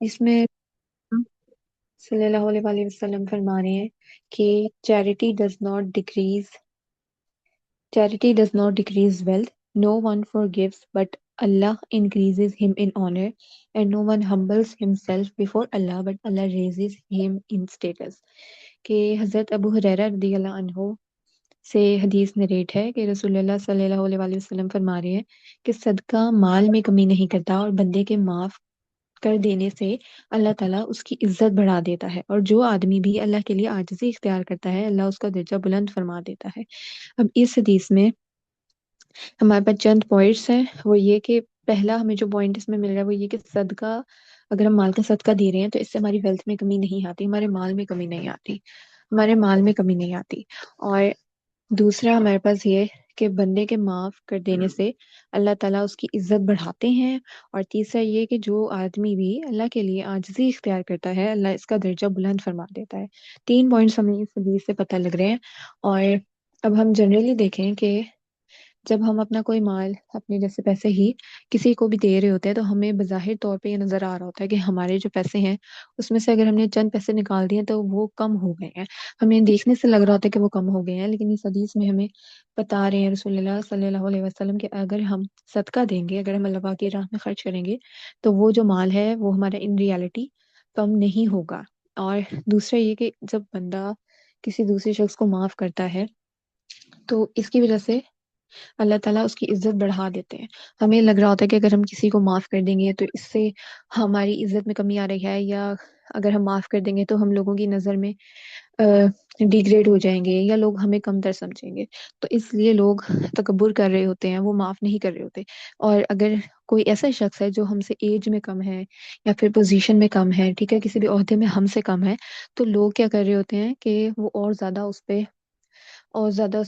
اس میں صلی اللہ علیہ وآلہ وسلم فرما رہے ہیں کہ charity does not decrease wealth. No one forgives, but Allah increases him in honor, and no one humbles himself before Allah, but Allah raises him in status. کہ حضرت ابو ہریرہ رضی اللہ عنہ سے حدیث نریٹ ہے کہ رسول اللہ صلی اللہ علیہ وآلہ وسلم فرما رہے ہیں کہ صدقہ مال میں کمی نہیں کرتا، اور بندے کے معاف کر دینے سے اللہ تعالیٰ اس کی عزت بڑھا دیتا ہے، اور جو آدمی بھی اللہ کے لیے عاجزی اختیار کرتا ہے اللہ اس کا درجہ بلند فرما دیتا ہے۔ اب اس حدیث میں ہمارے پاس چند پوائنٹس ہیں، وہ یہ کہ پہلا ہمیں جو پوائنٹ اس میں مل رہا ہے وہ یہ کہ صدقہ، اگر ہم مال کا صدقہ دے رہے ہیں تو اس سے ہماری ویلتھ میں کمی نہیں آتی، ہمارے مال میں کمی نہیں آتی، ہمارے مال میں کمی نہیں آتی۔ اور دوسرا ہمارے پاس یہ کہ بندے کے معاف کر دینے سے اللہ تعالیٰ اس کی عزت بڑھاتے ہیں، اور تیسرا یہ کہ جو آدمی بھی اللہ کے لیے عاجزی اختیار کرتا ہے اللہ اس کا درجہ بلند فرما دیتا ہے۔ تین پوائنٹس ہمیں اس حدیث سے پتہ لگ رہے ہیں۔ اور اب ہم جنرلی دیکھیں کہ جب ہم اپنا کوئی مال، اپنے جیسے پیسے ہی کسی کو بھی دے رہے ہوتے ہیں تو ہمیں بظاہر طور پہ یہ نظر آ رہا ہوتا ہے کہ ہمارے جو پیسے ہیں اس میں سے اگر ہم نے چند پیسے نکال دیے تو وہ کم ہو گئے ہیں، ہمیں دیکھنے سے لگ رہا ہوتا ہے کہ وہ کم ہو گئے ہیں، لیکن اس حدیث میں ہمیں بتا رہے ہیں رسول اللہ صلی اللہ علیہ وسلم کہ اگر ہم صدقہ دیں گے، اگر ہم اللہ پاک کی راہ میں خرچ کریں گے تو وہ جو مال ہے وہ ہمارا ان ریالٹی کم نہیں ہوگا۔ اور دوسرا یہ کہ جب بندہ کسی دوسرے شخص کو معاف کرتا ہے تو اس کی وجہ سے اللہ تعالیٰ اس کی عزت بڑھا دیتے ہیں۔ ہمیں لگ رہا ہوتا ہے کہ اگر ہم کسی کو معاف کر دیں گے تو اس سے ہماری عزت میں کمی آ رہی ہے، یا اگر ہم معاف کر دیں گے تو ہم لوگوں کی نظر میں ڈیگریڈ ہو جائیں گے، یا لوگ ہمیں کم تر سمجھیں گے، تو اس لیے لوگ تکبر کر رہے ہوتے ہیں، وہ معاف نہیں کر رہے ہوتے۔ اور اگر کوئی ایسا شخص ہے جو ہم سے ایج میں کم ہے یا پھر پوزیشن میں کم ہے، ٹھیک ہے، کسی بھی عہدے میں ہم سے کم ہے، تو لوگ کیا کر رہے ہوتے ہیں کہ وہ اور زیادہ اس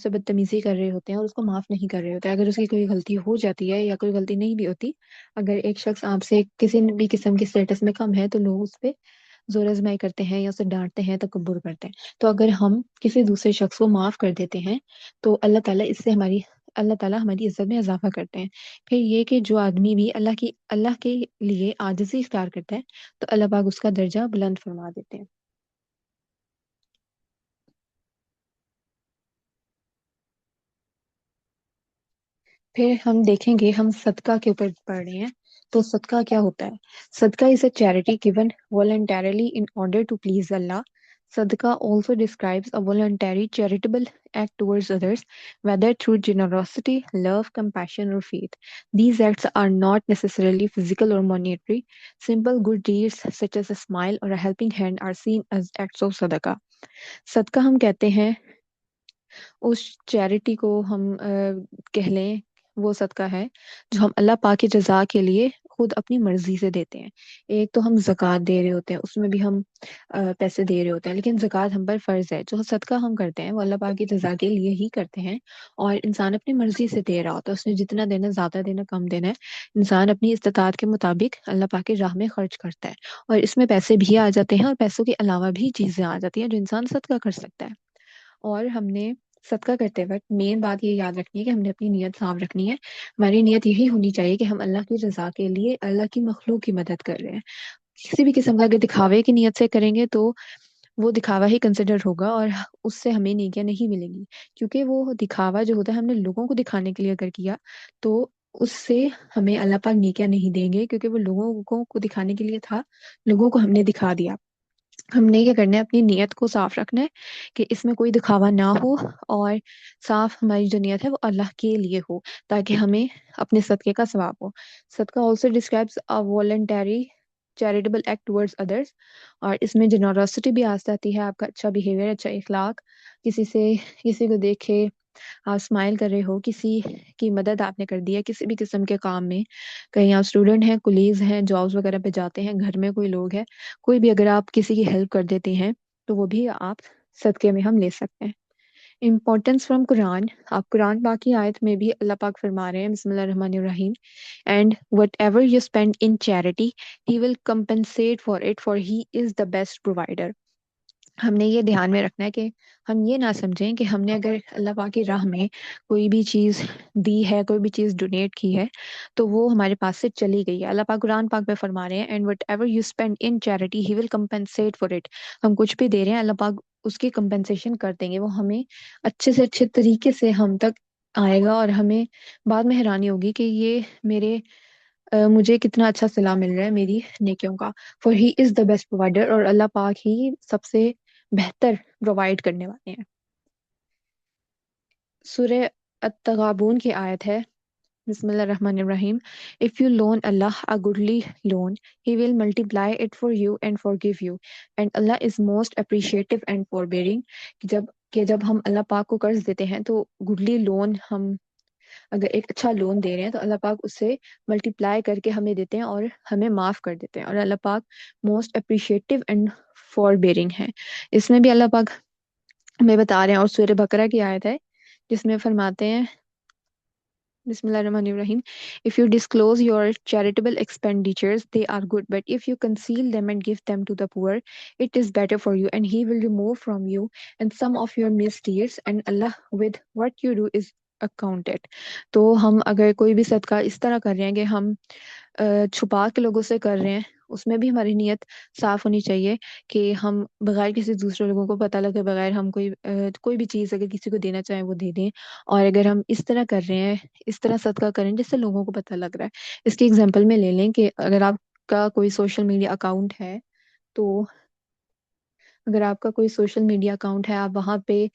سے بدتمیزی کر رہے ہوتے ہیں اور اس کو معاف نہیں کر رہے ہوتے۔ اگر اس کی کوئی غلطی ہو جاتی ہے یا کوئی غلطی نہیں بھی ہوتی، اگر ایک شخص آپ سے کسی بھی قسم کی اسٹیٹس میں کم ہے تو لوگ اس پہ زور آزمائی کرتے ہیں یا اسے ڈانٹتے ہیں، تکبر کرتے ہیں۔ تو اگر ہم کسی دوسرے شخص کو معاف کر دیتے ہیں تو اللہ تعالیٰ ہماری عزت میں اضافہ کرتے ہیں۔ پھر یہ کہ جو آدمی بھی اللہ کے لیے عاجزی اختیار کرتا ہے تو اللہ پاک اس کا درجہ بلند فرما دیتے ہیں۔ پھر ہم دیکھیں گے، ہم صدقہ کے اوپر پڑھ رہے ہیں تو صدقہ کیا ہوتا ہے؟ صدقہ is a charity given voluntarily in order to please Allah. صدقہ also describes a voluntary charitable act towards others, whether through generosity, love, compassion, or faith. These acts are not necessarily physical or monetary. Simple good deeds such as a smile or a helping hand are seen as acts of صدقہ۔ صدقہ ہم کہتے ہیں اس charity کو، ہم کہہ لیں وہ صدقہ ہے جو ہم اللہ پاک کی رضا کے لیے خود اپنی مرضی سے دیتے ہیں۔ ایک تو ہم زکوٰۃ دے رہے ہوتے ہیں، اس میں بھی ہم پیسے دے رہے ہوتے ہیں، لیکن زکوٰۃ ہم پر فرض ہے۔ جو صدقہ ہم کرتے ہیں وہ اللہ پاک کی رضا کے لیے ہی کرتے ہیں، اور انسان اپنی مرضی سے دے رہا ہوتا ہے، اس نے جتنا دینا، زیادہ دینا، کم دینا ہے، انسان اپنی استطاعت کے مطابق اللہ پاک کی راہ میں خرچ کرتا ہے، اور اس میں پیسے بھی آ جاتے ہیں اور پیسوں کے علاوہ بھی چیزیں آ جاتی ہیں جو انسان صدقہ کر سکتا ہے۔ اور ہم نے صدقہ کرتے وقت مین بات یہ یاد رکھنی ہے کہ ہم نے اپنی نیت صاف رکھنی ہے۔ ہماری نیت یہی ہونی چاہیے کہ ہم اللہ کی رضا کے لیے اللہ کی مخلوق کی مدد کر رہے ہیں۔ کسی بھی قسم کا اگر دکھاوے کی نیت سے کریں گے تو وہ دکھاوا ہی کنسیڈر ہوگا، اور اس سے ہمیں نیکیاں نہیں ملیں گی، کیونکہ وہ دکھاوا جو ہوتا ہے ہم نے لوگوں کو دکھانے کے لیے اگر کیا تو اس سے ہمیں اللہ پاک نیکیاں نہیں دیں گے، کیونکہ وہ لوگوں کو دکھانے کے لیے تھا، لوگوں کو ہم نے دکھا دیا۔ ہم نے کیا کرنا ہے، اپنی نیت کو صاف رکھنا ہے کہ اس میں کوئی دکھاوا نہ ہو، اور صاف ہماری جو نیت ہے وہ اللہ کے لیے ہو، تاکہ ہمیں اپنے صدقے کا ثواب ہو۔ صدقہ also describes a voluntary charitable act towards others، اور اس میں جنرosity بھی آ جاتی ہے، آپ کا اچھا بیہیویئر، اچھا اخلاق، کسی کو دیکھے آپ اسمائل کر رہے ہو، کسی کی مدد آپ نے کر دی ہے کسی بھی قسم کے کام میں، کہیں آپ اسٹوڈنٹ ہیں، کولیز ہیں، جابس وغیرہ پہ جاتے ہیں، گھر میں کوئی لوگ ہے، کوئی بھی اگر آپ کسی کی ہیلپ کر دیتے ہیں تو وہ بھی آپ صدقے میں ہم لے سکتے ہیں۔ امپورٹنس فرام قرآن، آپ قرآن پاک کی آیت میں بھی اللہ پاک فرما رہے ہیں بسم اللہ الرحمن الرحیم، and what ever you spend in charity he will compensate for it, for he is the best provider. ہم نے یہ دھیان میں رکھنا ہے کہ ہم یہ نہ سمجھیں کہ ہم نے اگر اللہ پاک کی راہ میں کوئی بھی چیز دی ہے، کوئی بھی چیز ڈونیٹ کی ہے، تو وہ ہمارے پاس سے چلی گئی ہے۔ اللہ پاک قرآن پاک میں فرما رہے ہیں and what ever you spend in charity he will compensate for it. ہم کچھ بھی دے رہے ہیں، اللہ پاک اس کی کمپنسیشن کر دیں گے، وہ ہمیں اچھے سے اچھے طریقے سے ہم تک آئے گا، اور ہمیں بعد میں حیرانی ہوگی کہ یہ مجھے کتنا اچھا صلہ مل رہا ہے میری نیکیوں کا۔ For he is the best provider, اور اللہ پاک ہی سب سے بہتر پرووائڈ کرنے والے ہیں۔ سورہ التغابون کی آیت ہے، بسم اللہ الرحمن الرحیم، If you loan Allah a goodly loan, He will multiply it for you and forgive you. And Allah is most appreciative and forbearing۔ کہ جب ہم اللہ پاک کو قرض دیتے ہیں تو گڈلی لون، ہم اگر ایک اچھا لون دے رہے ہیں تو اللہ پاک اسے ملٹیپلائی کر کے ہمیں دیتے ہیں اور ہمیں معاف کر دیتے ہیں، اور اللہ پاک most appreciative and forbearing ہے۔ اس میں بھی اللہ پاک ہمیں بتا رہے ہیں، اور سورہ بقرہ کی آیت ہے جس میں فرماتے ہیں، بسم اللہ الرحمن الرحیم، If you disclose your charitable expenditures, they are good, but if you conceal them and give them to the poor, it is better for you, and He will remove from you and some of your misdeeds, and Allah with what you do is accounted۔ تو ہم اگر کوئی بھی صدقہ اس طرح کر رہے ہیں کہ ہم چھپا کے لوگوں سے کر رہے ہیں، اس میں بھی ہماری نیت صاف ہونی چاہیے کہ ہم بغیر کسی دوسرے لوگوں کو پتہ لگے بغیر ہم کوئی بھی چیز اگر کسی کو دینا چاہیں وہ دے دیں۔ اور اگر ہم اس طرح کر رہے ہیں، اس طرح صدقہ کریں جس سے لوگوں کو پتہ لگ رہا ہے۔ اس کی اگزامپل میں لے لیں کہ اگر آپ کا کوئی سوشل میڈیا اکاؤنٹ ہے، تو اگر آپ کا کوئی سوشل میڈیا اکاؤنٹ ہے، آپ وہاں پہ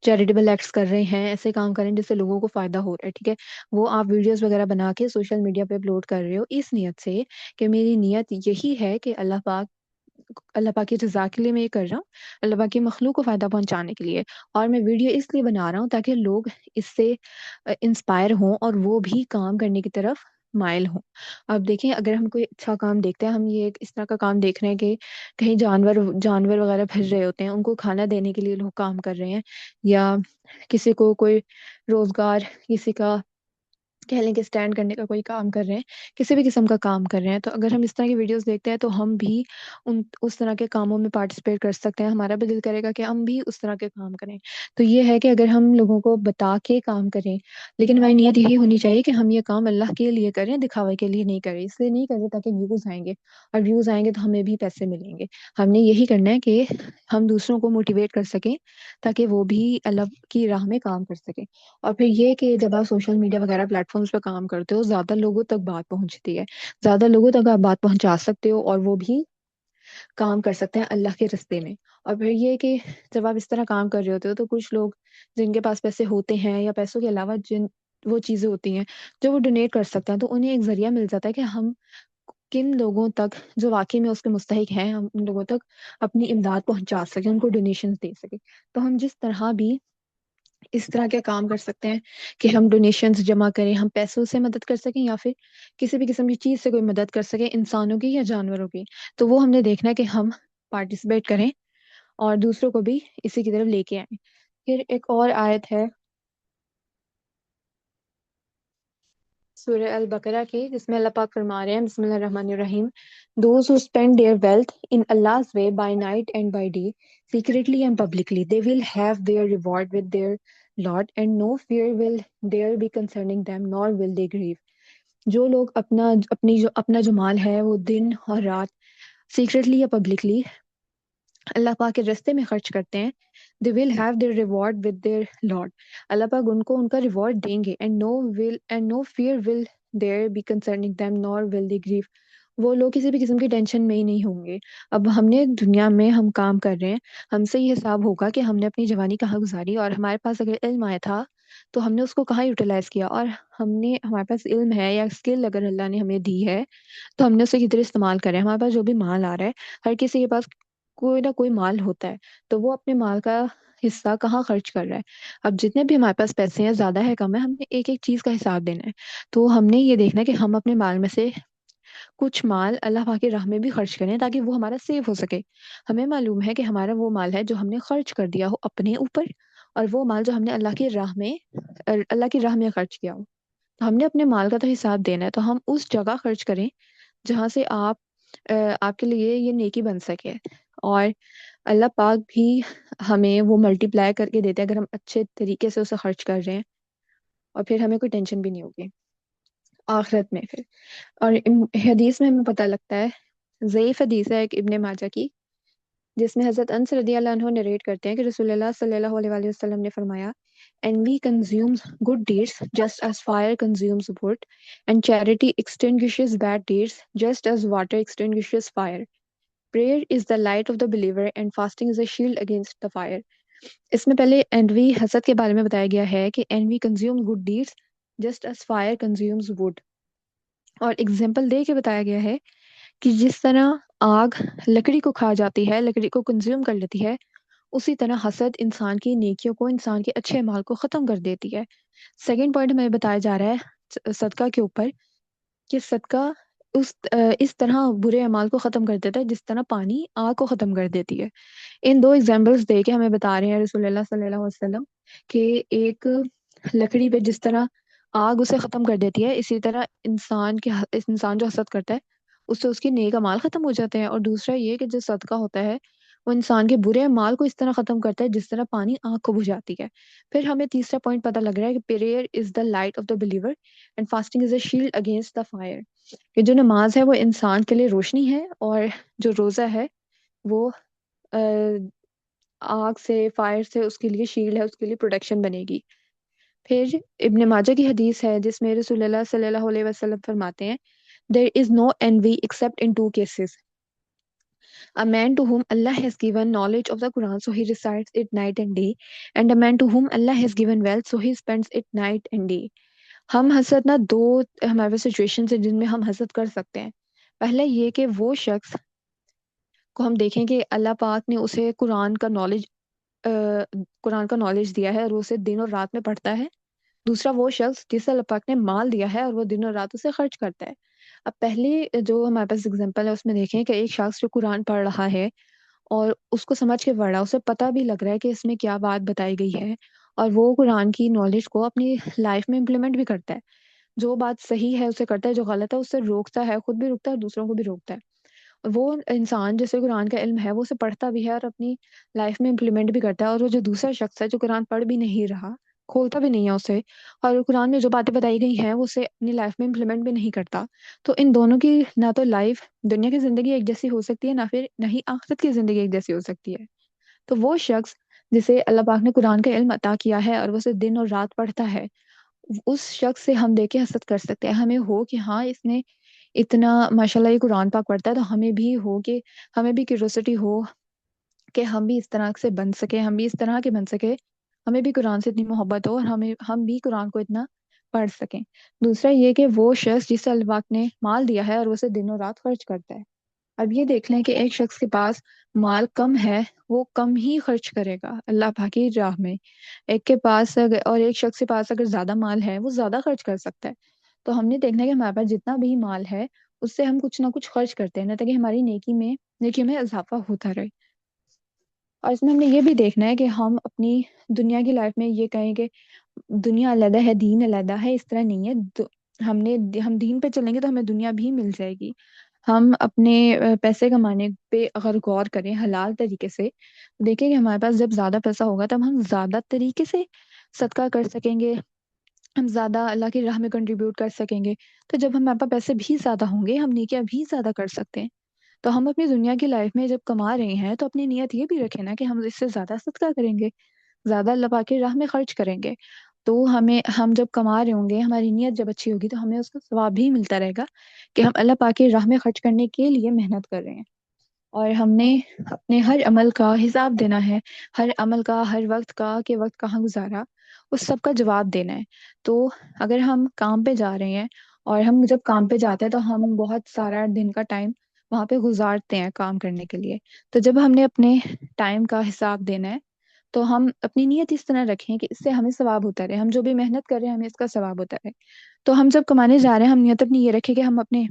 چیریٹیبل ایکٹس کر رہے ہیں، ایسے کام کریں جس سے لوگوں کو فائدہ ہو رہا ہے، ٹھیک ہے، وہ آپ ویڈیوز وغیرہ بنا کے سوشل میڈیا پہ اپلوڈ کر رہے ہو اس نیت سے کہ میری نیت یہی ہے کہ اللہ پاک کی رضا کے لیے میں یہ کر رہا ہوں، اللہ پاک کی مخلوق کو فائدہ پہنچانے کے لیے، اور میں ویڈیو اس لیے بنا رہا ہوں تاکہ لوگ اس سے انسپائر ہوں اور وہ بھی کام کرنے کی طرف مائل ہوں۔ اب دیکھیں، اگر ہم کوئی اچھا کام دیکھتے ہیں، ہم یہ ایک اس طرح کا کام دیکھ رہے ہیں کہ کہیں جانور وغیرہ پھر رہے ہوتے ہیں، ان کو کھانا دینے کے لیے لوگ کام کر رہے ہیں، یا کسی کو کوئی روزگار، کسی کا کہہ لیں کہ اسٹینڈ کرنے کا کوئی کام کر رہے ہیں، کسی بھی قسم کا کام کر رہے ہیں، تو اگر ہم اس طرح کی ویڈیوز دیکھتے ہیں تو ہم بھی اس طرح کے کاموں میں پارٹیسپیٹ کر سکتے ہیں، ہمارا بھی دل کرے گا کہ ہم بھی اس طرح کے کام کریں۔ تو یہ ہے کہ اگر ہم لوگوں کو بتا کے کام کریں، لیکن ہماری نیت یہی ہونی چاہیے کہ ہم یہ کام اللہ کے لیے کریں، دکھاوے کے لیے نہیں کریں، اس لیے نہیں کریں تاکہ ویوز آئیں گے، اور ویوز آئیں گے تو ہمیں بھی پیسے ملیں گے۔ ہم نے یہی کرنا ہے کہ ہم دوسروں کو موٹیویٹ کر سکیں تاکہ وہ بھی اللہ کی راہ میں کام کر سکیں۔ اور پھر یہ کہ جب آپ سوشل میڈیا وغیرہ پلیٹ فارمز پہ کام کرتے ہو، زیادہ لوگوں تک بات پہنچتی ہے، زیادہ لوگوں تک آپ بات پہنچا سکتے ہو، اور وہ بھی کام کر سکتے ہیں اللہ کے رستے میں۔ اور پھر یہ کہ جب آپ اس طرح کام کر رہے ہوتے ہو تو کچھ لوگ جن کے پاس پیسے ہوتے ہیں، یا پیسوں کے علاوہ جن وہ چیزیں ہوتی ہیں جو وہ ڈونیٹ کر سکتے ہیں، تو انہیں ایک ذریعہ مل جاتا ہے کہ ہم کن لوگوں تک جو واقعی میں اس کے مستحق ہیں، ہم ان لوگوں تک اپنی امداد پہنچا سکیں، ان کو ڈونیشنز دے سکیں۔ تو ہم جس طرح بھی اس طرح کے کام کر سکتے ہیں کہ ہم ڈونیشنز جمع کریں، ہم پیسوں سے مدد کر سکیں، یا پھر کسی بھی قسم کی چیز سے کوئی مدد کر سکیں، انسانوں کی یا جانوروں کی، تو وہ ہم نے دیکھنا ہے کہ ہم پارٹیسپیٹ کریں اور دوسروں کو بھی اسی کی طرف لے کے آئیں۔ پھر ایک اور آیت ہے سورہ البقرہ کی، جس میں اللہ پاک فرما رہے ہیں، بسم اللہ الرحمن الرحیم، Those who spend their wealth in Allah's way by night and by day, secretly and publicly, they will have their reward with their Lord, and no fear will there be concerning them, nor will they grieve۔ جو لوگ اپنا جو مال ہے وہ دن اور رات، secretly یا publicly, اللہ پاک کے راستے میں خرچ کرتے ہیں، they will have their reward with their Lord، اللہ پاک ان کو ان کا ریوارڈ دیں گے، and no fear will there be concerning them, nor will they grieve۔ وہ لوگ کسی بھی قسم کی ٹینشن میں ہی نہیں ہوں گے۔ اب ہم نے دنیا میں ہم کام کر رہے ہیں، ہم سے یہ حساب ہوگا کہ ہم نے اپنی جوانی کہاں گزاری، اور ہمارے پاس اگر علم آیا تھا تو ہم نے اس کو کہاں یوٹیلائز کیا، اور ہمارے پاس علم ہے یا اسکل اگر اللہ نے ہمیں دی ہے تو ہم نے اسے کدھر استعمال کریں۔ ہمارے پاس جو بھی مال آ رہا ہے، ہر کسی کے پاس کوئی نہ کوئی مال ہوتا ہے، تو وہ اپنے مال کا حصہ کہاں خرچ کر رہا ہے۔ اب جتنے بھی ہمارے پاس پیسے ہیں، زیادہ ہے کم ہے، ہم نے ایک ایک چیز کا حساب دینا ہے۔ تو ہم نے یہ دیکھنا ہے کہ ہم اپنے مال میں سے کچھ مال اللہ پاک کی راہ میں بھی خرچ کریں تاکہ وہ ہمارا سیو ہو سکے۔ ہمیں معلوم ہے کہ ہمارا وہ مال ہے جو ہم نے خرچ کر دیا ہو اپنے اوپر، اور وہ مال جو ہم نے اللہ کی راہ میں خرچ کیا ہو۔ تو ہم نے اپنے مال کا تو حساب دینا ہے، تو ہم اس جگہ خرچ کریں جہاں سے آپ کے لیے یہ نیکی بن سکے۔ اور اللہ پاک بھی ہمیں وہ ملٹی پلائی کر کے دیتے ہیں اگر ہم اچھے طریقے سے اسے خرچ کر رہے ہیں، اور پھر ہمیں کوئی ٹینشن بھی نہیں ہوگی آخرت میں پھر۔ اور حدیث میں ہمیں پتہ لگتا ہے، ضعیف حدیث ہے ایک ابن ماجہ کی، جس میں حضرت انس رضی اللہ عنہ نریٹ کرتے ہیں کہ رسول اللہ صلی اللہ علیہ وآلہ وسلم نے فرمایا، envy consumes good deeds just as fire consumes wood, and charity extinguishes bad deeds just as water extinguishes fire. Prayer is the light of the believer and fasting is a shield against the fire. اس میں پہلے envy حسد کے بارے میں بتایا گیا ہے کہ envy consumes good deeds just as fire consumes wood، اور اگزامپل دے کے بتایا گیا ہے کہ جس طرح آگ لکڑی کو کھا جاتی ہے، لکڑی کو کنزیوم کر لیتی ہے، اسی طرح حسد انسان کی نیکیوں کو، انسان کے اچھے اعمال کو ختم کر دیتی ہے۔ سیکنڈ پوائنٹ ہمیں بتایا جا رہا ہے صدقہ کے اوپر، کہ صدقہ اس طرح برے اعمال کو ختم کر دیتا ہے جس طرح پانی آگ کو ختم کر دیتی ہے۔ ان دو ایگزامپلس دے کے ہمیں بتا رہے ہیں رسول اللہ صلی اللہ علیہ وسلم کہ ایک لکڑی پہ جس طرح آگ اسے ختم کر دیتی ہے، اسی طرح انسان جو حسد کرتا ہے اس سے اس کے نیک اعمال ختم ہو جاتے ہیں۔ اور دوسرا یہ کہ جو صدقہ ہوتا ہے وہ انسان کے برے اعمال کو اس طرح ختم کرتا ہے جس طرح پانی آنکھ کو بجھاتی ہے۔ پھر ہمیں تیسرا پوائنٹ پتہ لگ رہا ہے کہ prayer is the light of the believer and fasting is a shield against the fire, کہ جو نماز ہے وہ انسان کے لیے روشنی ہے، اور جو روزہ ہے وہ آگ سے، فائر سے اس کے لیے شیلڈ ہے، اس کے لیے پروٹیکشن بنے گی۔ پھر ابن ماجہ کی حدیث ہے جس میں رسول اللہ صلی اللہ علیہ وسلم فرماتے ہیں، there is no envy except in two cases: a man to whom Allah has given knowledge of the Quran so he recites it night and day, and a man to whom Allah has given wealth so he spends it night and day. ہم حسد نہ دو ہمارے situation سے جن میں ہم حسد کر سکتے ہیں۔ پہلے یہ کہ وہ شخص کو ہم دیکھیں کہ اللہ پاک نے اسے قرآن کا نالج دیا ہے اور وہ اسے دن اور رات میں پڑھتا ہے۔ دوسرا وہ شخص جسے اللہ پاک نے مال دیا ہے اور وہ دن اور رات اسے خرچ کرتا ہے۔ اب پہلی جو ہمارے پاس اگزامپل ہے اس میں دیکھیں کہ ایک شخص جو قرآن پڑھ رہا ہے اور اس کو سمجھ کے پڑھ رہا ہے، اسے پتہ بھی لگ رہا ہے کہ اس میں کیا بات بتائی گئی ہے، اور وہ قرآن کی نالج کو اپنی لائف میں امپلیمنٹ بھی کرتا ہے، جو بات صحیح ہے اسے کرتا ہے، جو غلط ہے اسے روکتا ہے، خود بھی روکتا ہے اور دوسروں کو بھی روکتا ہے۔ وہ انسان جسے قرآن کا علم ہے وہ اسے پڑھتا بھی ہے اور اپنی لائف میں امپلیمنٹ بھی کرتا ہے، اور وہ جو دوسرا شخص ہے جو قرآن پڑھ بھی نہیں رہا، کھولتا بھی نہیں ہے اسے، اور قرآن میں جو باتیں بتائی گئی ہیں وہ اسے اپنی لائف میں امپلیمنٹ بھی نہیں کرتا، تو ان دونوں کی نہ تو لائف دنیا کی زندگی ایک جیسی ہو سکتی ہے، نہ ہی آخرت کی زندگی ایک جیسی ہو سکتی ہے۔ تو وہ شخص جسے اللہ پاک نے قرآن کا علم عطا کیا ہے اور وہ اسے دن اور رات پڑھتا ہے، اس شخص سے ہم دیکھ کے حسد کر سکتے ہیں، ہمیں ہو کہ ہاں اس نے اتنا ماشاء اللہ یہ قرآن پاک پڑھتا ہے، تو ہمیں بھی ہو کہ ہمیں بھی کیوریوسٹی ہو کہ ہم بھی اس طرح سے بن سکے، ہم بھی اس طرح کے بن سکے، ہمیں بھی قرآن سے اتنی محبت ہو اور ہم بھی قرآن کو اتنا پڑھ سکیں۔ دوسرا یہ کہ وہ شخص جسے اللہ پاک نے مال دیا ہے اور اسے دن اور رات خرچ کرتا ہے۔ اب یہ دیکھ لیں کہ ایک شخص کے پاس مال کم ہے، وہ کم ہی خرچ کرے گا اللہ پاک کی راہ میں، ایک کے پاس اور ایک شخص کے پاس اگر زیادہ مال ہے وہ زیادہ خرچ کر سکتا ہے۔ تو ہم نے دیکھنا ہے کہ ہمارے پاس جتنا بھی مال ہے اس سے ہم کچھ نہ کچھ خرچ کرتے ہیں، نہ تاکہ ہماری نیکی میں اضافہ ہوتا رہے۔ اور اس میں ہم نے یہ بھی دیکھنا ہے کہ ہم اپنی دنیا کی لائف میں یہ کہیں کہ دنیا علیحدہ ہے دین علیحدہ ہے، اس طرح نہیں ہے۔ ہم دین پہ چلیں گے تو ہمیں دنیا بھی مل جائے گی۔ ہم اپنے پیسے کمانے پہ اگر غور کریں حلال طریقے سے، دیکھیں کہ ہمارے پاس جب زیادہ پیسہ ہوگا تب ہم زیادہ طریقے سے صدقہ کر سکیں گے، ہم زیادہ اللہ کی راہ میں کنٹریبیوٹ کر سکیں گے۔ تو جب ہمارے پاس پیسے بھی زیادہ ہوں گے ہم نیکیاں بھی زیادہ کر سکتے ہیں۔ تو ہم اپنی دنیا کی لائف میں جب کما رہے ہیں تو اپنی نیت یہ بھی رکھیں نا کہ ہم اس سے زیادہ صدقہ کریں گے، زیادہ اللہ پاک کی راہ میں خرچ کریں گے، تو ہم جب کما رہے ہوں گے، ہماری نیت جب اچھی ہوگی تو ہمیں اس کا ثواب بھی ملتا رہے گا کہ ہم اللہ پاک کی راہ میں خرچ کرنے کے لیے محنت کر رہے ہیں۔ اور ہم نے اپنے ہر عمل کا حساب دینا ہے، ہر عمل کا، ہر وقت کا کہ وقت کہاں گزارا، اس سب کا جواب دینا ہے۔ تو اگر ہم کام پہ جا رہے ہیں اور ہم جب کام پہ جاتے ہیں تو ہم بہت سارا دن کا ٹائم وہاں پہ گزارتے ہیں کام کرنے کے لیے، تو جب ہم نے اپنے ٹائم کا حساب دینا ہے تو ہم اپنی نیت اس طرح رکھیں کہ اس سے ہمیں ثواب ہوتا رہے، ہم جو بھی محنت کر رہے ہیں ہمیں اس کا ثواب ہوتا رہے۔ تو ہم جب کمانے جا رہے ہیں ہم نیت اپنی یہ رکھیں کہ ہم اپنے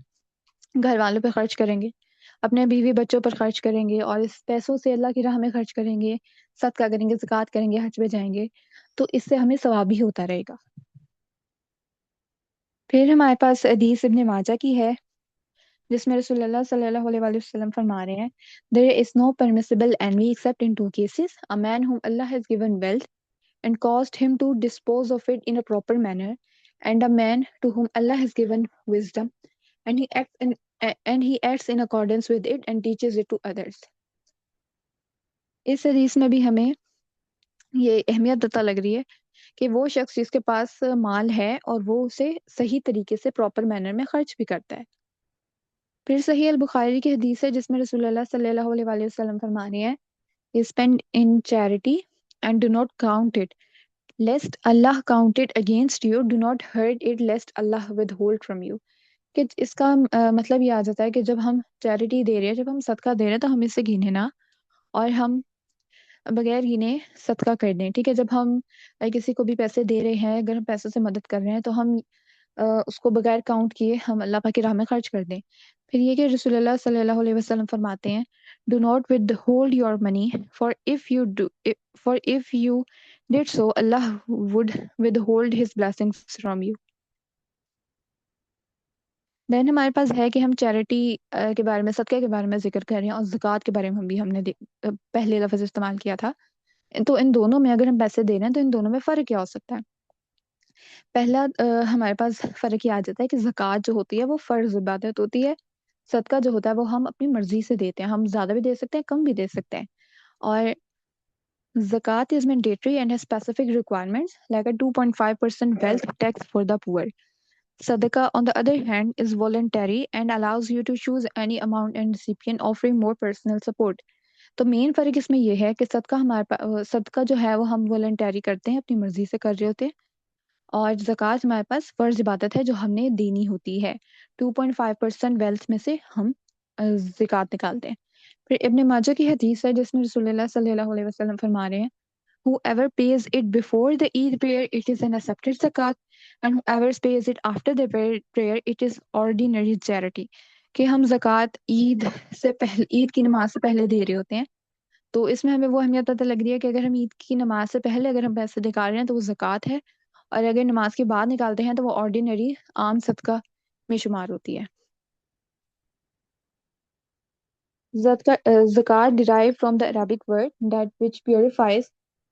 گھر والوں پہ خرچ کریں گے، اپنے بیوی بچوں پر خرچ کریں گے، اور اس پیسوں سے اللہ کی راہ میں خرچ کریں گے، صدقہ کریں گے، زکوٰۃ کریں گے، حج پہ جائیں گے، تو اس سے ہمیں ثواب بھی ہوتا رہے گا۔ پھر ہمارے پاس حدیث ابن ماجہ کی ہے جس میں رسول اللہ صلی اللہ علیہ وآلہ وسلم فرما رہے ہیں there is no permissible envy except in two cases: a man whom Allah has given wealth and caused him to dispose of it in a proper manner, and a man to whom Allah has given wisdom and he acts in accordance with it and teaches it to others. اس حدیث میں بھی ہمیں یہ اہمیت پتہ لگ رہی ہے کہ وہ شخص جس کے پاس مال ہے اور وہ اسے صحیح طریقے سے پراپر مینر میں خرچ بھی کرتا ہے. پھر صحیح البخاری کی حدیث ہے جس میں رسول اللہ صلی اللہ علیہ وآلہ وسلم فرمانے ہیں spend in charity and do not count it lest Allah count it against you, do not hurt it lest Allah withhold from you. کہ اس کا مطلب یہ آ جاتا ہے کہ جب ہم چیریٹی دے رہے ہیں، جب ہم صدقہ دے رہے ہیں تو ہم اس سے گنے نہ اور ہم بغیر گنے صدقہ کر دیں. ٹھیک ہے، جب ہم کسی کو بھی پیسے دے رہے ہیں، اگر ہم پیسوں سے مدد کر رہے ہیں تو ہم اس کو بغیر کاؤنٹ کیے ہم اللہ پاک کی راہ میں خرچ کر دیں. پھر یہ کہ رسول اللہ صلی اللہ علیہ وسلم فرماتے ہیں do not withhold your money for if you did so Allah would withhold his blessings from you. Then ہمارے پاس ہے کہ ہم چیریٹی کے بارے میں، صدقے کے بارے میں ذکر کر رہے ہیں، اور زکوٰۃ کے بارے میں بھی ہم نے پہلے لفظ استعمال کیا تھا. تو ان دونوں میں اگر ہم پیسے دے رہے ہیں تو ان دونوں میں فرق کیا ہو سکتا ہے؟ پہلا ہمارے پاس فرق یہ آ جاتا ہے کہ زکوٰۃ جو ہوتی ہے وہ فرض عبادت ہوتی ہے. صدقہ جو ہوتا ہے وہ ہم اپنی مرضی سے دیتے ہیں، ہم زیادہ بھی دے سکتے ہیں، کم بھی دے سکتے ہیں. اور زکوٰۃ is mandatory and has specific requirements like a 2.5% wealth tax for the poor. Sadaqah, on the other hand, is voluntary and allows you to choose any amount and recipient, offering more personal support. تو مین فرق اس میں یہ ہے کہ صدقہ صدقہ جو ہے وہ ہم والنٹری کرتے ہیں، اپنی مرضی سے کر رہے ہوتے ہیں، اور زکوٰۃ ہمارے پاس فرض عبادت ہے جو ہم نے دینی ہوتی ہے. 2.5% ویلتھ میں سے ہم زکوٰۃ نکالتے ہیں. پھر ابن ماجہ کی حدیث ہے جس میں رسول اللہ صلی اللہ علیہ وسلم فرما رہے ہیں whoever pays it before the Eid prayer, it is an accepted zakat, and whoever pays it after the prayer, it is ordinary charity. کہ ہم زکوٰۃ عید کی نماز سے پہلے دے رہے ہوتے ہیں، تو اس میں ہمیں وہ اہمیت پتہ لگ رہی ہے کہ اگر ہم عید کی نماز سے پہلے اگر ہم پیسے نکال رہے ہیں تو وہ زکوٰۃ ہے، اور اگر نماز کے بعد نکالتے ہیں تو وہ آرڈینری عام صدقہ میں شمار ہوتی ہے. Zakat derived from the Arabic word that which purifies.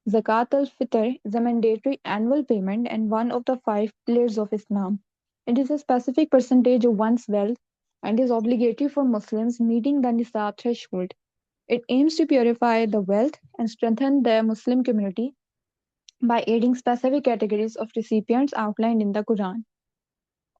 Zakat al-Fitr is a mandatory annual payment and one of the 5 pillars of Islam. It is a specific percentage of one's wealth and is obligatory for Muslims meeting the nisab threshold. It aims to purify the wealth and strengthen the Muslim community by aiding specific categories of recipients outlined in the Quran.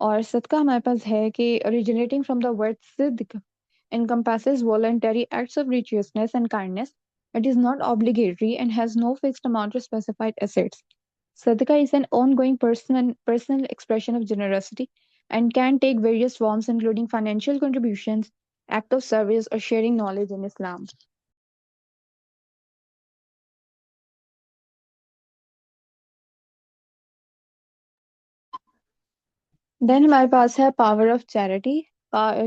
اور صدقہ ہمارے پاس ہے کہ originating from the word صدق encompasses voluntary acts of righteousness and kindness. It is not obligatory and has no fixed amount of specified assets. Sadaqah is an ongoing personal expression of generosity and can take various forms including financial contributions, act of service, or sharing knowledge in Islam. Then ہمارے پاس ہے power of charity.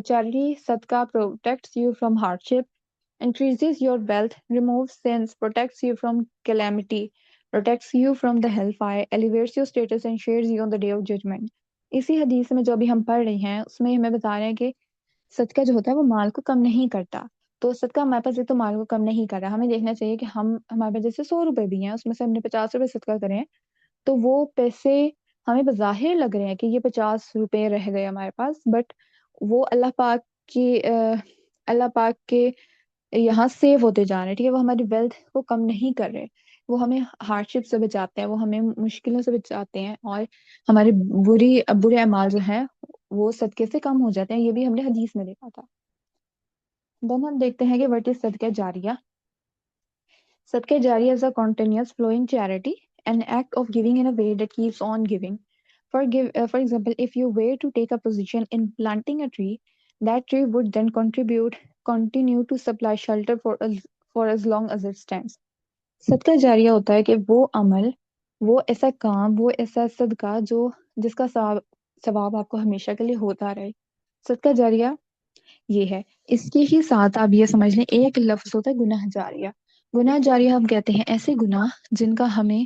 Charity صدقہ protects you from hardship, increases your wealth, removes sins, protects you from calamity, protects you from the hellfire, elevates your status and shares you on the day of judgment. اسی حدیث میں جو ابھی ہم پڑھ رہے ہیں اس میں ہمیں بتا رہے ہیں کہ صدقہ جو ہوتا ہے وہ مال کو کم نہیں کرتا. تو صدقہ ہمارے پاس ایک تو مال کو کم نہیں کر رہا، ہمیں دیکھنا چاہیے کہ ہمارے پاس جیسے 100 روپے بھی ہیں اس میں سے ہم نے 50 روپے صدقہ کرے ہیں تو وہ پیسے ہمیں بظاہر لگ رہے ہیں کہ یہ 50 روپے رہ گئے ہمارے پاس، بٹ وہ اللہ پاک کے یہاں سیو ہوتے جا رہے ہیں. ٹھیک ہے، وہ ہماری ویلتھ کو کم نہیں کر رہے، وہ ہمیں ہارڈ شپ سے بچاتے ہیں، وہ ہمیں مشکلوں سے بچاتے ہیں، اور ہمارے برے اعمال جو ہیں وہ صدقے سے کم ہو جاتے ہیں. یہ بھی ہم نے حدیث میں دیکھا تھا. دین ہم دیکھتے ہیں کہ وٹ از صدقہ جاریہ. صدقہ جاریہ is a continuous flowing charity, an act of giving in a way that keeps on giving. For example, if you were to take a position in planting a tree, that tree would then continue to supply shelter for as long as it stands. صدقہ جاریہ ہوتا ہے کہ وہ عمل، وہ ایسا کام، وہ ایسا صدقہ جس کا ثواب آپ کو ہمیشہ کے لیے ہوتا رہے. صدقہ جاریہ یہ ہے. اس کے ہی ساتھ آپ یہ سمجھ لیں ایک لفظ ہوتا ہے گناہ جاریہ. گناہ جاریہ ہم کہتے ہیں ایسے گناہ جن کا ہمیں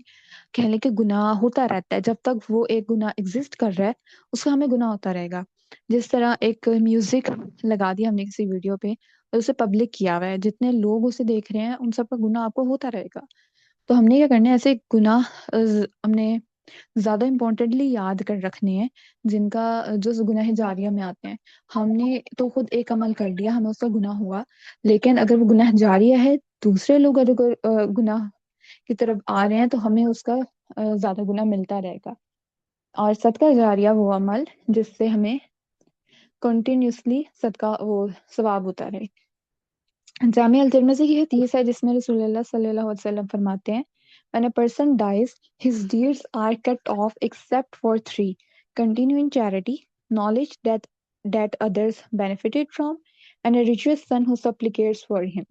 کہہ لیں کہ گناہ ہوتا رہتا ہے، جب تک وہ ایک گناہ ایگزسٹ کر رہا ہے اس کا ہمیں گناہ ہوتا رہے گا. جس طرح ایک میوزک لگا دیا ہم نے کسی ویڈیو پہ اور اسے پبلک کیا ہوا ہے، جتنے لوگ اسے دیکھ رہے ہیں ان سب کا گناہ آپ کو ہوتا رہے گا. تو ہم نے کیا کرنا ہے، ایسے گناہ ہم نے زیادہ امپورٹنٹلی یاد کر رکھنے ہیں، جن کا جو گناہ جاریہ میں آتے ہیں. ہم نے تو خود ایک عمل کر لیا، ہمیں اس کا گناہ ہوا، لیکن اگر وہ گناہ جاریہ ہے، دوسرے لوگ اگر گناہ کی طرف آ رہے ہیں تو ہمیں اس کا زیادہ گناہ ملتا رہے گا. اور صدقہ جاریہ وہ عمل جس سے ہمیں کنٹینیوسلی صدقہ وہ ثواب ہوتا رہے. جامع الترمذی کی حدیث ہے جس میں رسول اللہ صلی اللہ علیہ وسلم فرماتے ہیں when a person dies his deeds are cut off except for three: continuing charity, knowledge that others benefited from, and a righteous son who supplicates for him.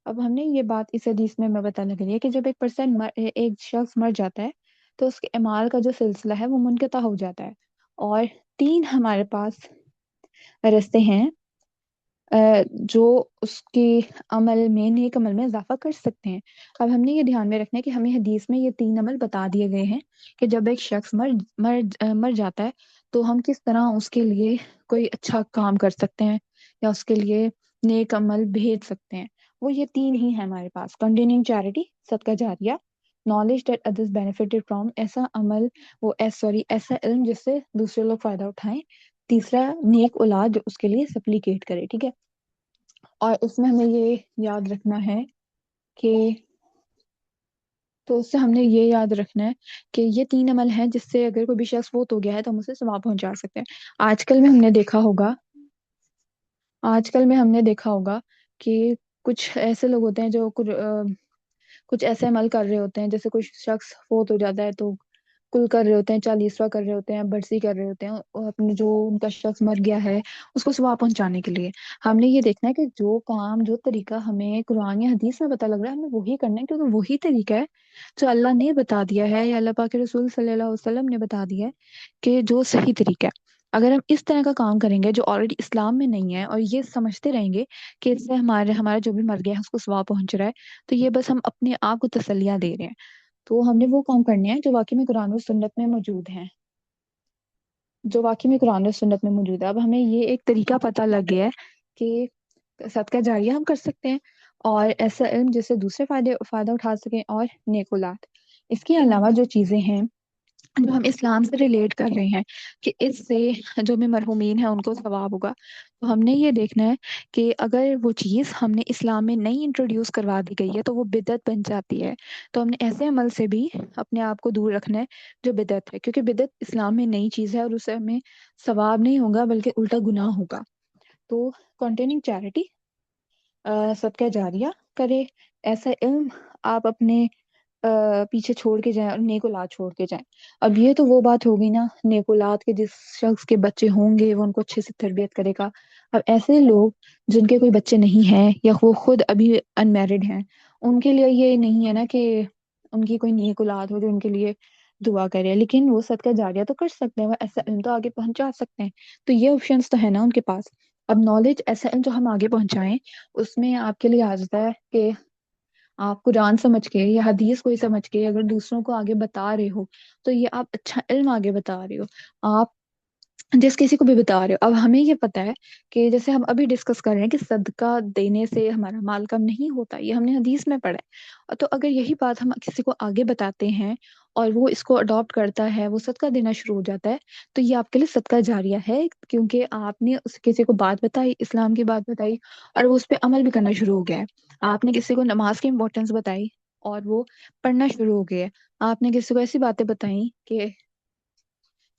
اب ہم نے یہ بات اس حدیث میں پتہ لگ رہی ہے کہ جب ایک شخص مر جاتا ہے تو اس کے اعمال کا جو سلسلہ ہے وہ منقطع ہو جاتا ہے، اور تین ہمارے پاس رستے ہیں جو اس کے عمل میں، نیک عمل میں اضافہ کر سکتے ہیں. اب ہم نے یہ دھیان میں رکھنا ہے کہ ہمیں حدیث میں یہ تین عمل بتا دیے گئے ہیں کہ جب ایک شخص مر جاتا ہے تو ہم کس طرح اس کے لیے کوئی اچھا کام کر سکتے ہیں یا اس کے لیے نیک عمل بھیج سکتے ہیں. وہ یہ تین ہی ہیں ہمارے پاس: کنٹینیوئنگ چیریٹی، صدقہ جاریہ، knowledge that others benefited from, ایسا عمل ایسا علم جس سے دوسرے لوگ فائدہ اٹھائیں، تیسرا نیک اولاد جو اس کے لیے سپلیکیٹ کرے. ٹھیک ہے، اور اس میں ہمیں یہ یاد رکھنا ہے کہ تو اس سے ہم نے یہ یاد رکھنا ہے کہ یہ تین عمل ہیں جس سے اگر کوئی بھی شخص فوت ہو گیا ہے تو ہم اسے ثواب پہنچا سکتے ہیں. آج کل میں ہم نے دیکھا ہوگا کہ کچھ ایسے لوگ ہوتے ہیں جو کچھ ایسے عمل کر رہے ہوتے ہیں، جیسے کوئی شخص فوت ہو جاتا ہے تو کل کر رہے ہوتے ہیں، چالیسواں کر رہے ہوتے ہیں، برسی کر رہے ہوتے ہیں، اور اپنے جو ان کا شخص مر گیا ہے اس کو ثواب پہنچانے کے لیے. ہم نے یہ دیکھنا ہے کہ جو کام، جو طریقہ ہمیں قرآن یا حدیث میں پتہ لگ رہا ہے ہمیں وہی کرنا ہے، کیونکہ وہی طریقہ ہے جو اللہ نے بتا دیا ہے یا اللہ پاک کے رسول صلی اللہ علیہ وسلم نے بتا دیا ہے کہ جو صحیح طریقہ ہے. اگر ہم اس طرح کا کام کریں گے جو آلریڈی اسلام میں نہیں ہے اور یہ سمجھتے رہیں گے کہ اس سے ہمارا جو بھی مر گیا ہے اس کو ثواب پہنچ رہا ہے، تو یہ بس ہم اپنے آپ کو تسلیاں دے رہے ہیں. تو ہم نے وہ کام کرنے ہیں جو واقعی میں قرآن و سنت میں موجود ہیں، اب ہمیں یہ ایک طریقہ پتہ لگ گیا ہے کہ صدقہ جاریہ ہم کر سکتے ہیں، اور ایسا علم جس سے دوسرے فائدہ اٹھا سکیں، اور نیک اولاد. اس کے علاوہ جو چیزیں ہیں جو ہم اسلام سے ریلیٹ کر رہے ہیں کہ اس سے جو بھی مرحومین ہیں ان کو ثواب ہوگا، تو ہم نے یہ دیکھنا ہے کہ اگر وہ چیز ہم نے اسلام میں نہیں انٹروڈیوس کروا دی گئی ہے تو وہ بدعت بن جاتی ہے. تو ہم نے ایسے عمل سے بھی اپنے آپ کو دور رکھنا ہے جو بدعت ہے، کیونکہ بدعت اسلام میں نئی چیز ہے اور اسے ہمیں ثواب نہیں ہوگا بلکہ الٹا گناہ ہوگا. تو کنٹینیوئنگ چیریٹی، صدقہ جاریہ کرے، ایسا علم آپ اپنے پیچھے چھوڑ کے جائیں اور نیک اولاد چھوڑ کے جائیں. اب یہ تو وہ بات ہوگی نا، نیک اولاد کے جس شخص کے بچے ہوں گے وہ ان کو اچھے سے تربیت کرے گا. اب ایسے لوگ جن کے کوئی بچے نہیں ہیں یا وہ خود ابھی ان میرڈ ہیں، ان کے لیے یہ نہیں ہے نا کہ ان کی کوئی نیک اولاد ہو جو ان کے لیے دعا کرے، لیکن وہ صدقہ جاریہ تو کر سکتے ہیں، وہ ایسا علم تو آگے پہنچا سکتے ہیں. تو یہ آپشنس تو ہے نا ان کے پاس. اب نالج، ایسا علم جو ہم آگے پہنچائیں، اس میں آپ کے لیے آ جاتا ہے کہ آپ قرآن سمجھ کے یا حدیث کوئی سمجھ کے اگر دوسروں کو آگے بتا رہے ہو تو یہ آپ اچھا علم آگے بتا رہے ہو، آپ جس کسی کو بھی بتا رہے ہو. اب ہمیں یہ پتا ہے کہ جیسے ہم ابھی ڈسکس کر رہے ہیں کہ صدقہ دینے سے ہمارا مال کم نہیں ہوتا، یہ ہم نے حدیث میں پڑھا ہے. تو اگر یہی بات ہم کسی کو آگے بتاتے ہیں اور وہ اس کو اڈاپٹ کرتا ہے، وہ صدقہ دینا شروع ہو جاتا ہے، تو یہ آپ کے لیے صدقہ جاریہ ہے، کیونکہ آپ نے کسی کو بات بتائی، اسلام کی بات بتائی، اور وہ اس پہ عمل بھی کرنا شروع ہو گیا ہے. آپ نے کسی کو نماز کی امپورٹینس بتائی اور وہ پڑھنا شروع ہو گیا ہے. آپ نے کسی کو ایسی باتیں بتائیں کہ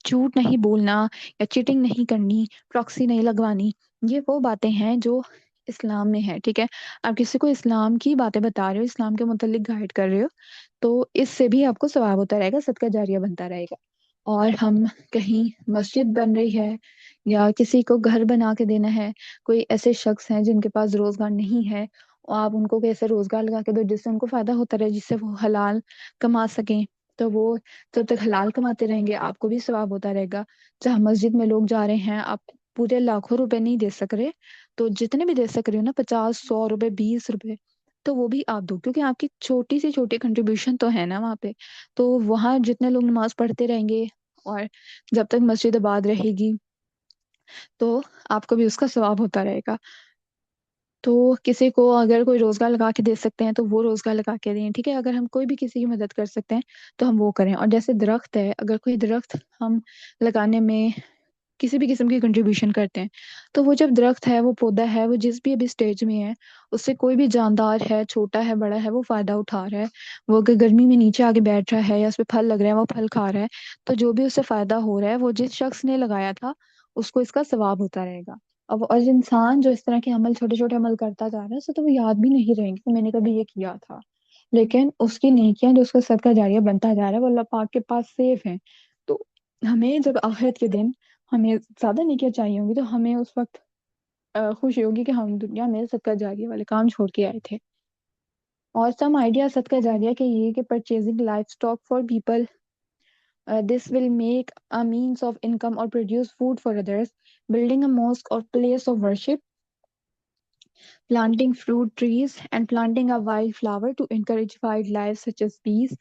جھوٹ نہیں بولنا یا چیٹنگ نہیں کرنی، پراکسی نہیں لگوانی، یہ وہ باتیں ہیں جو اسلام میں ہے. ٹھیک ہے، آپ کسی کو اسلام کی باتیں بتا رہے ہو، اسلام کے متعلق گائیڈ کر رہے ہو، تو اس سے بھی آپ کو ثواب ہوتا رہے گا، صدقہ جاریہ بنتا رہے گا. اور ہم کہیں مسجد بن رہی ہے یا کسی کو گھر بنا کے دینا ہے، کوئی ایسے شخص ہیں جن کے پاس روزگار نہیں ہے، اور آپ ان کو کیسے روزگار لگا کے دو جس سے ان کو فائدہ ہوتا رہے، جس سے وہ حلال کما سکیں، تو وہ جب تک حلال کماتے رہیں گے آپ کو بھی ثواب ہوتا رہے گا. جہاں مسجد میں لوگ جا رہے ہیں، آپ پورے لاکھوں روپے نہیں دے سک رہے، تو جتنے بھی دے سک رہے ہو نا، 50، 100 روپے، 20 روپے، تو وہ بھی آپ دو، کیونکہ آپ کی چھوٹی سے چھوٹی کنٹریبیوشن تو ہے نا وہاں پہ. تو وہاں جتنے لوگ نماز پڑھتے رہیں گے اور جب تک مسجد آباد رہے گی تو آپ کو بھی اس کا ثواب ہوتا رہے گا. تو کسی کو اگر کوئی روزگار لگا کے دے سکتے ہیں تو وہ روزگار لگا کے دیں. ٹھیک ہے، اگر ہم کوئی بھی کسی کی مدد کر سکتے ہیں تو ہم وہ کریں. اور جیسے درخت ہے، اگر کوئی درخت ہم لگانے میں کسی بھی قسم کی کنٹریبیوشن کرتے ہیں، تو وہ جب درخت ہے، وہ پودا ہے، وہ جس بھی ابھی اسٹیج میں ہے، اس سے کوئی بھی جاندار ہے، چھوٹا ہے، بڑا ہے، وہ فائدہ اٹھا رہا ہے. وہ اگر گرمی میں نیچے آگے بیٹھ رہا ہے یا اس پہ پھل لگ رہا ہے، وہ پھل کھا رہا ہے، تو جو بھی اس سے فائدہ ہو رہا ہے وہ جس شخص نے لگایا تھا اس کو اس کا ثواب ہوتا رہے گا. اب اور انسان جو اس طرح کے عمل، چھوٹے چھوٹے عمل کرتا جا رہا ہے، اسے تو وہ یاد بھی نہیں رہیں گے کہ میں نے کبھی یہ کیا تھا. لیکن اس کی نیکیاں جو اس کا صدقہ جاریہ بنتا جا رہا ہے، وہ اللہ پاک کے پاس سیف ہیں. تو ہمیں جب آخرت کے دن ہمیں زیادہ نیکیاں چاہیے ہوں گی، تو ہمیں اس وقت خوشی ہوگی کہ ہم دنیا میں صدقہ جاریہ والے کام چھوڑ کے آئے تھے. اور سم آئیڈیا صدقہ جاریہ کے یہ کہ purchasing life stock for people. This will make a means of income or produce food for others, building a mosque or place of worship, planting fruit trees, and planting a wildflower to encourage wildlife such as bees.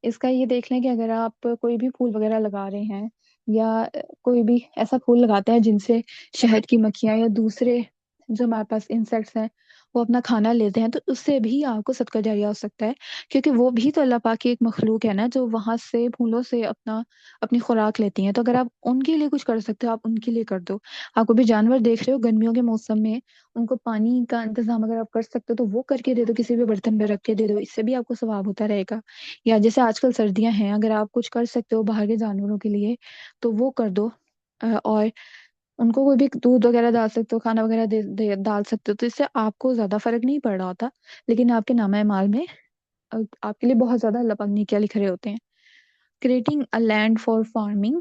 اس کا یہ دیکھ لیں کہ اگر آپ کوئی بھی پھول وغیرہ لگا رہے ہیں یا کوئی بھی ایسا پھول لگاتے ہیں جن سے شہد کی مکھیاں یا دوسرے جو ہمارے پاس انسیکٹس ہیں وہ اپنا کھانا لیتے ہیں، تو اس سے بھی آپ کو صدقہ جاریہ ہو سکتا ہے. کیونکہ وہ بھی تو اللہ پاک کی ایک مخلوق ہے نا، جو وہاں سے پھولوں سے اپنی خوراک لیتی ہیں. تو اگر آپ ان کے لیے کچھ کر سکتے ہو، آپ ان کے لیے کر دو. آپ کو بھی جانور دیکھ رہے ہو گرمیوں کے موسم میں، ان کو پانی کا انتظام اگر آپ کر سکتے ہو تو وہ کر کے دے دو، کسی بھی برتن میں رکھ کے دے دو، اس سے بھی آپ کو ثواب ہوتا رہے گا. یا جیسے آج کل سردیاں ہیں، اگر آپ کچھ کر سکتے ہو باہر کے جانوروں کے لیے تو وہ کر دو. اور ان کو کوئی بھی دودھ وغیرہ ڈال سکتے ہو، کھانا وغیرہ ڈال سکتے ہو، تو اس سے آپ کو زیادہ فرق نہیں پڑ رہا ہوتا، لیکن آپ کے نامہ اعمال میں آپ کے لیے بہت زیادہ اللہ پاک نیکیاں لکھ رہے ہوتے ہیں. Creating a land for farming.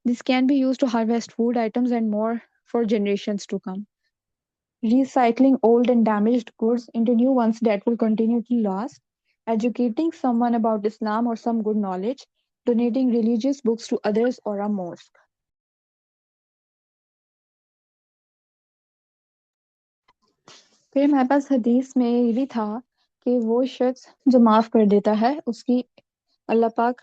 This can be used to harvest food items and more for generations to come. Recycling old and damaged goods into new ones that will continue to last. Educating someone about Islam or some good knowledge. Donating religious books to others or a mosque. پھر ہمارے پاس حدیث میں یہ بھی تھا کہ وہ شخص جو معاف کر دیتا ہے اس کی اللہ پاک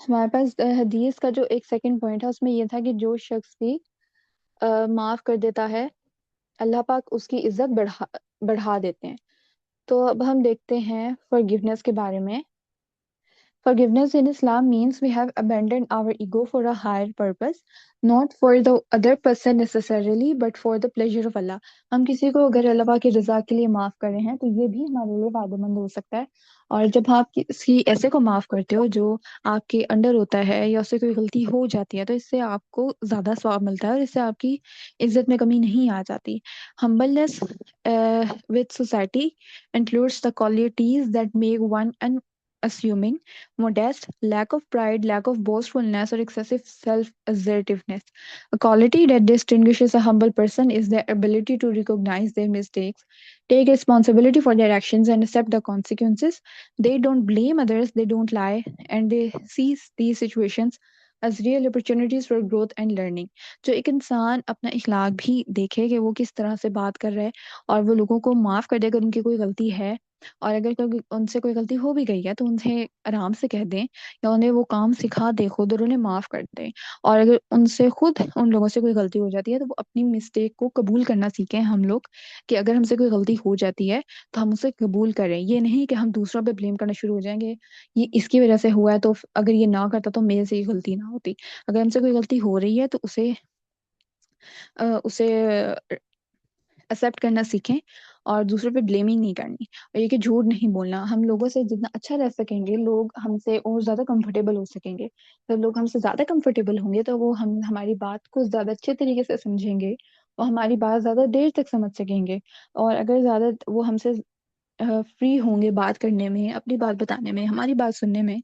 ہمارے پاس حدیث کا جو ایک سیکنڈ پوائنٹ ہے اس میں یہ تھا کہ جو شخص بھی معاف کر دیتا ہے اللہ پاک اس کی عزت بڑھا دیتے ہیں. تو اب ہم دیکھتے ہیں forgiveness کے بارے میں. Forgiveness in Islam means we have abandoned our ego for a higher purpose, not for the other person necessarily, but for the pleasure of Allah. ہم کسی کو اگر اللہ پاک کی رضا کے لیے معاف کر رہے ہیں تو یہ بھی ہمارے لیے فائدہ مند ہو سکتا ہے. اور جب آپ کسی ایسے کو معاف کرتے ہو جو آپ کے انڈر ہوتا ہے یا اس سے کوئی غلطی ہو جاتی ہے، تو اس سے آپ کو زیادہ ثواب ملتا ہے اور اس سے آپ کی عزت میں کمی نہیں آ جاتی. Humbleness with society includes the qualities that make one unassuming, modest, lack of pride, lack of boastfulness, or excessive self-assertiveness. A quality that distinguishes a humble person is their ability to recognize their mistakes, take responsibility for their actions, and accept the consequences. They don't blame others, they don't lie, and they seize these situations as real opportunities for growth and learning. جو ایک انسان اپنا اخلاق بھی دیکھے کہ وہ کس طرح سے بات کر رہا ہے اور وہ لوگوں کو معاف کر دے اگر ان کی کوئی غلطی ہے، اور اگر ان سے کوئی غلطی ہو بھی گئی ہے تو ان سے آرام سے کہہ دیں یا انہیں وہ کام سکھا دیں خود اور انہیں معاف کر دیں. اور اگر ان سے خود ان لوگوں سے کوئی غلطی ہو جاتی ہے تو وہ اپنی مسٹیک کو قبول کرنا سیکھیں ہم لوگ، کہ اگر ہم سے کوئی غلطی ہو جاتی ہے تو ہم اسے قبول کریں. یہ نہیں کہ ہم دوسروں پہ بلیم کرنا شروع ہو جائیں گے، یہ اس کی وجہ سے ہوا ہے تو اگر یہ نہ کرتا تو میرے سے یہ غلطی نہ ہوتی. اگر ہم سے کوئی غلطی ہو رہی ہے تو اسے ایکسیپٹ کرنا سیکھیں اور دوسروں پہ بلیمنگ نہیں کرنی. اور یہ کہ جھوٹ نہیں بولنا. ہم لوگوں سے جتنا اچھا رہ سکیں گے لوگ ہم سے اور زیادہ کمفرٹیبل ہو سکیں گے. جب لوگ ہم سے زیادہ کمفرٹیبل ہوں گے تو وہ ہماری بات کو زیادہ اچھے طریقے سے سمجھیں گے اور ہماری بات زیادہ دیر تک سمجھ سکیں گے. اور اگر زیادہ وہ ہم سے فری ہوں گے بات کرنے میں، اپنی بات بتانے میں، ہماری بات سننے میں،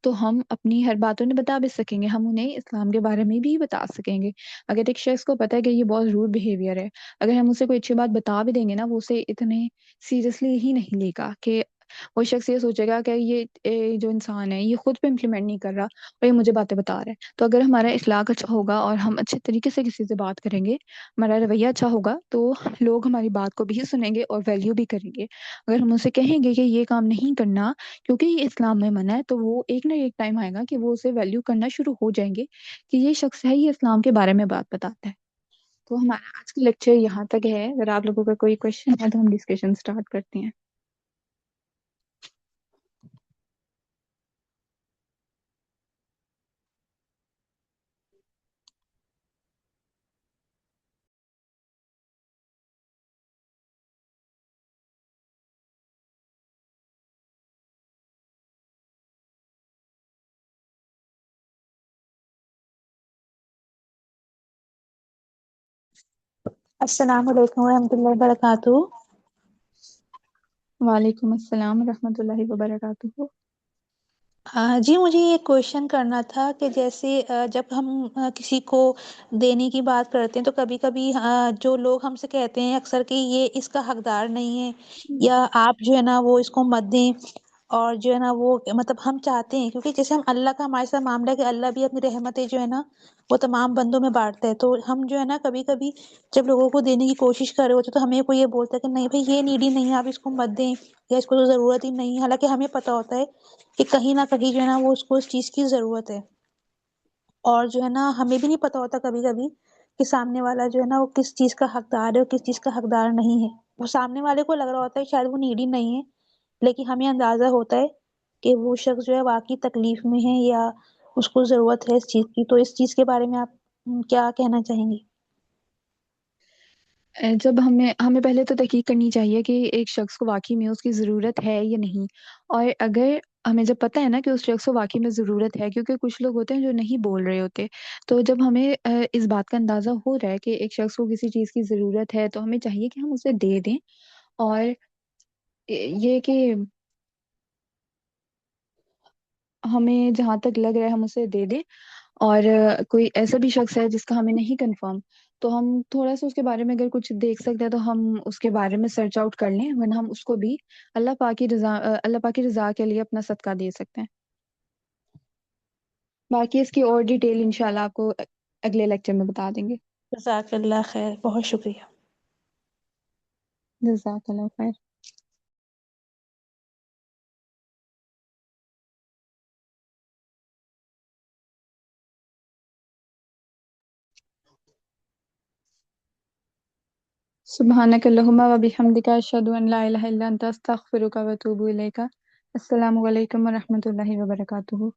تو ہم اپنی ہر بات انہیں بتا بھی سکیں گے. ہم انہیں اسلام کے بارے میں بھی بتا سکیں گے. اگر ایک شخص کو پتہ ہے کہ یہ بہت روڈ بیہیویئر ہے، اگر ہم اسے کوئی اچھی بات بتا بھی دیں گے نا، وہ اسے اتنے سیریسلی ہی نہیں لے گا کہ وہ شخص یہ سوچے گا کہ یہ جو انسان ہے یہ خود پہ امپلیمنٹ نہیں کر رہا اور یہ مجھے باتیں بتا رہا ہے. تو اگر ہمارا اخلاق اچھا ہوگا اور ہم اچھے طریقے سے کسی سے بات کریں گے، ہمارا رویہ اچھا ہوگا، تو لوگ ہماری بات کو بھی سنیں گے اور ویلیو بھی کریں گے. اگر ہم اسے کہیں گے کہ یہ کام نہیں کرنا کیونکہ یہ اسلام میں منع ہے، تو وہ ایک نہ ایک ٹائم آئے گا کہ وہ اسے ویلیو کرنا شروع ہو جائیں گے کہ یہ شخص ہے، یہ اسلام کے بارے میں بات بتاتا ہے. تو ہمارا آج کا لیکچر یہاں تک ہے. اگر آپ لوگوں کا کوئی کوشچن ہے تو ہم ڈسکشن اسٹارٹ کرتے ہیں. السلام علیکم ورحمۃ اللہ وبرکاتہ. وعلیکم السلام ورحمۃ اللہ وبرکاتہ. جی مجھے یہ کویشچن کرنا تھا کہ جیسے جب ہم کسی کو دینے کی بات کرتے ہیں تو کبھی کبھی جو لوگ ہم سے کہتے ہیں اکثر کہ یہ اس کا حقدار نہیں ہے، یا آپ جو ہے نا وہ اس کو مت دیں، اور جو ہے نا وہ مطلب ہم چاہتے ہیں کیونکہ جیسے ہم اللہ کا ہمارے ساتھ معاملہ ہے کہ اللہ بھی اپنی رحمتیں جو ہے نا وہ تمام بندوں میں بانٹتا ہے. تو ہم جو ہے نا کبھی کبھی جب لوگوں کو دینے کی کوشش کر رہے ہوتے تو ہمیں کوئی یہ بولتا ہے کہ نہیں بھائی یہ نیڈی نہیں ہے، آپ اس کو مت دیں، یا اس کو تو ضرورت ہی نہیں ہے، حالانکہ ہمیں پتہ ہوتا ہے کہ کہیں نہ کہیں جو ہے نا وہ اس کو اس چیز کی ضرورت ہے. اور جو ہے نا ہمیں بھی نہیں پتہ ہوتا کبھی کبھی کہ سامنے والا جو ہے نا وہ کس چیز کا حقدار ہے اور کس چیز کا حقدار نہیں ہے. وہ سامنے والے کو لگ رہا ہوتا ہے شاید وہ نیڈی نہیں ہے، لیکن ہمیں اندازہ ہوتا ہے کہ وہ شخص جو ہے واقعی تکلیف میں ہے یا اس کو ضرورت ہے اس چیز کی. تو اس چیز کے بارے میں آپ کیا کہنا چاہیں گی؟ جب ہمیں پہلے تو تحقیق کرنی چاہیے کہ ایک شخص کو واقعی میں اس کی ضرورت ہے یا نہیں. اور اگر ہمیں جب پتہ ہے نا کہ اس شخص کو واقعی میں ضرورت ہے، کیونکہ کچھ لوگ ہوتے ہیں جو نہیں بول رہے ہوتے، تو جب ہمیں اس بات کا اندازہ ہو رہا ہے کہ ایک شخص کو کسی چیز کی ضرورت ہے تو ہمیں چاہیے کہ ہم اسے دے دیں. اور یہ کہ ہمیں جہاں تک لگ رہا ہے ہم اسے دے دیں. اور کوئی ایسا بھی شخص ہے جس کا ہمیں نہیں کنفرم، تو ہم تھوڑا سا اس کے بارے میں اگر کچھ دیکھ سکتے ہیں تو ہم اس کے بارے میں سرچ آؤٹ کر لیں، ورنہ ہم اس کو بھی اللہ پاک کی رضا کے لیے اپنا صدقہ دے سکتے ہیں. باقی اس کی اور ڈیٹیل انشاءاللہ آپ کو اگلے لیکچر میں بتا دیں گے. جزاک اللہ خیر، بہت شکریہ. جزاک اللہ خیر. سبحانک اللہم و بحمدک اشہد ان لا الہ الا انت استغفرک و اتوب الیک. السلام علیکم و رحمۃ اللہ وبرکاتہ.